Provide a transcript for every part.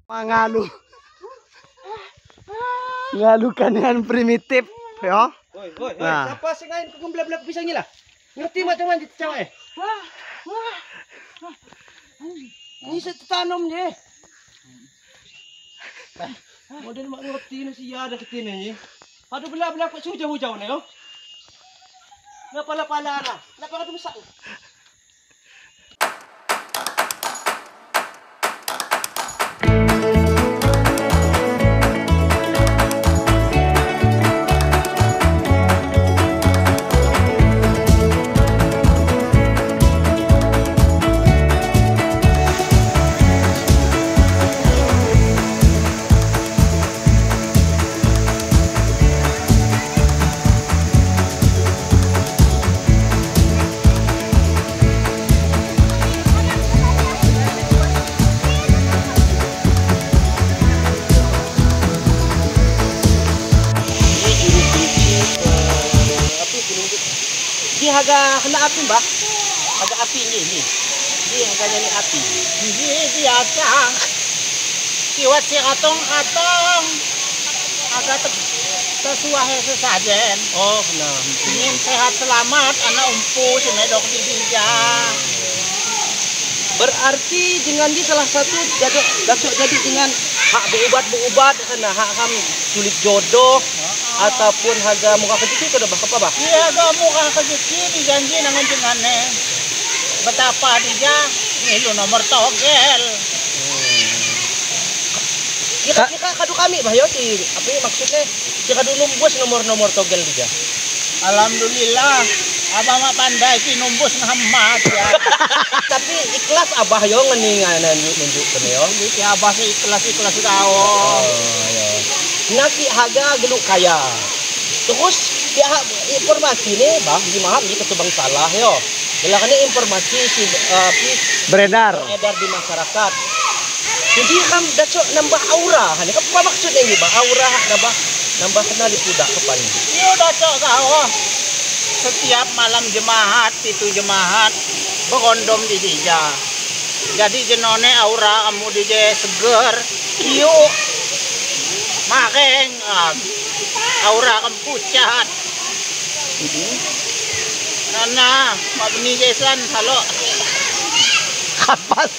Mengalu. Ngalukan dengan primitif, ya. Woi, siapa sih ngain kegemblap-gelap pisangnya lah? Ngerti macam-macam cewek? Ini saya tanam je. Model mak ngerti ni si ada ketina ni. Aduh belah-belah kok hujau-hujau ni oh. Ngapa pala lah? Kenapa kau besar? Ini harga kena api mbak, harga api ini harganya ni api. Ini biasa, kiwat si katong, agak sesuai sesajen. Oh benar. Ingin sehat selamat, anak umpu si medok di bija. Berarti dengan di salah satu jadi dengan hak berubat kena hak ham sulit jodoh ataupun harga muka kecil itu udah apa bah? Iya, agak muka kecil dijanji dengan jengannya. Betapa dia ngilu nomor togel. Kita kadu kami bah yo si apa maksudnya kita kadu numbus nomor togel dia. Alhamdulillah, abah mak pandai ki numbus ngamat ya. Tapi ikhlas abah yo ngeningan nunjuk kene yo. Iki abah sih ikhlas kau. Nasi harga geluk kaya. Terus ya informasi ni bah di maham ni ketubang salah yo. Belakang ni informasi si Beredar di masyarakat. Jadi kam dacok nambah aura. Hani apa maksudnya ini bah? Aura nambah kenal di pudak kepan. Iya dacok kau. Setiap malam jemaat itu jemaat berkondom di dija. Jadi jenone aura kamu dija seger. Iyo makeng aura kamu pucat. Nana mak beni jesan halo. kapas.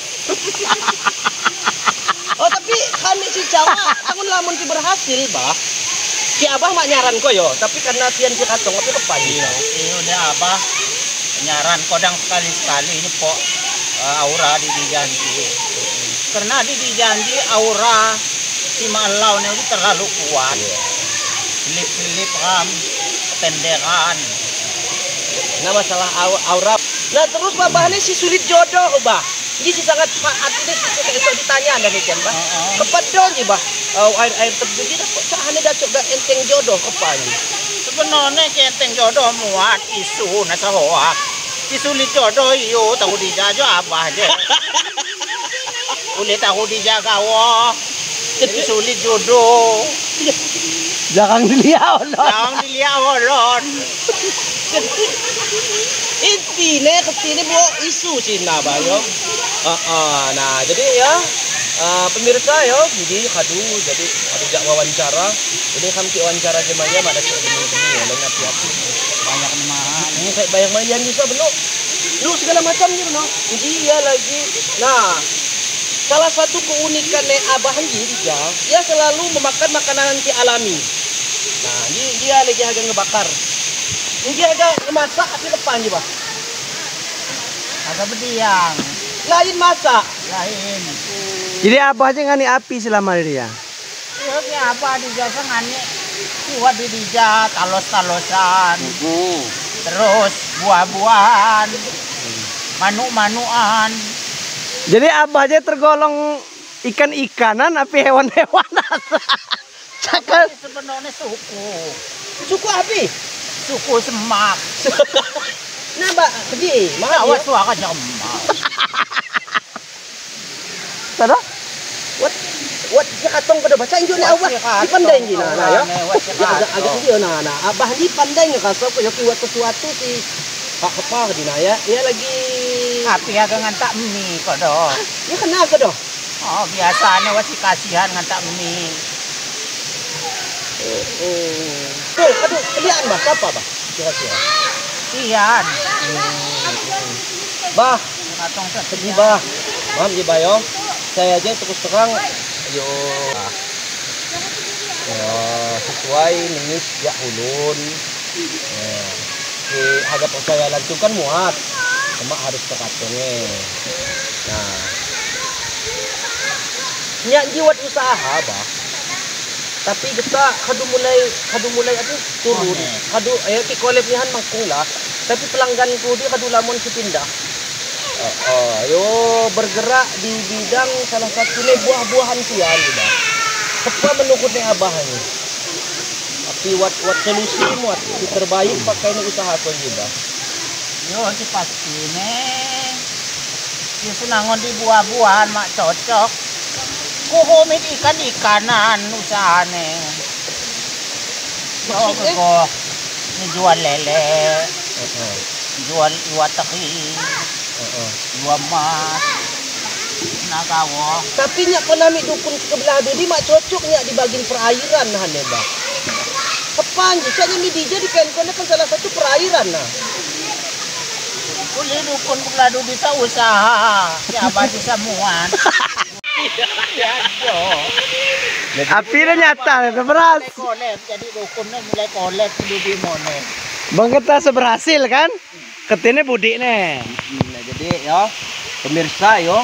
Oh tapi kami si Jawa tahun lamun ki berhasil bah. Si abah mak nyaran ko yo, tapi karena tian si katong tapi kepan. Iya udah abah nyaran kodang sekali-sekali ini pok aura di dijanji. Karena di dijanji aura si malau ini terlalu kuat. Selip-selip ram, ketenderan. Nah masalah aura. Nah terus babahnya si sulit jodoh bah. Ini si sangat artinya esok ditanya dan ikan bah. Kepadon je bah. Air terjun dia kok cahane dacok dak enteng jodoh kepan. Sebenarnya enteng jodoh muat isu nasa hoak. Si sulit jodoh iyo tahu dijajo abah aja. Boleh tahu dijaga wah. Jadi sulit jodoh. Jangan dilihat olon. Intinya ketini bawa isu Cina bah yo. Nah jadi ya pemirsa yo jadi kadu jak wawancara. Jadi kami wawancara jemaah ada begini ya dan hati-hati Banyak mahal. ini kayak bayang mayan bisa belum lu segala macam gitu no. Jadi ya lagi nah salah satu keunikan abah dia selalu memakan makanan anti alami. Nah dia lagi agak ngebakar. Ini agak masak tapi depan je bah. Agak berdiang. Lain masak. Lain. Jadi abah aja ngani api selama dia. Iya apa di jasa ngani. Kuat di dija talos-talosan. Terus buah-buahan. Manu-manuan. Jadi abah aja tergolong ikan-ikanan tapi hewan-hewanan. Cakal sebenarnya suku. Suku api. Suku semak. Nah mbak, pergi. Awas suaka jemak. Tada? Wat katong kada baca injo na awak dipandai ji nah ya. Agak dia nah abah di pandai ngakasap yo ki wat sesuatu si Pak Kepah di ya. Dia lagi api agak ngantak mie kodo. Ya kena kodo. Oh, biasanya wasi kasihan ngantak mie. Tuh, aduh, keliaan bah, apa bah? Kira-kira. Iyan. Bah, Katong sedih sedih bah. Maaf ya bah yo. Saya aja terus terang, yo. Ya, sesuai nengis ya ulun. Harga saya lanjutkan muat. Cuma harus terkatongnya. Nah, nyak jiwat usaha bah. Tapi kita kadu mulai apa turun. Kadu ayo ki kolab nihan mangkung lah. Tapi pelanggan ku dia kadu lamun si pindah. Ayo bergerak di bidang salah satunya buah-buahan sian bah. Apa menukut ni abah ni. Tapi wat solusi muat si terbaik pakai ni usaha ko juga. Yo, si pasti nih. Di senangon di buah-buahan mak cocok. Kuhumit ikan-ikanan usahane. Maksudnya? Kok ni jual lele, jual iwataki, jual mas, nagawo. Tapi nyak pernah mi dukun sebelah di mak cocok nyak di bagian perairan nah ne bah. Kapan jadinya mi dijadikan kan salah satu perairan nah. Kuli dukun peladu bisa usaha, ya abah di samuan. Ya, yo. Api na nyata, na beras. Kolep, jadi dukunnya mulai kolep di monet. Bang kita seberhasil kan? Ketine budi nih. Nah, jadi ya pemirsa yo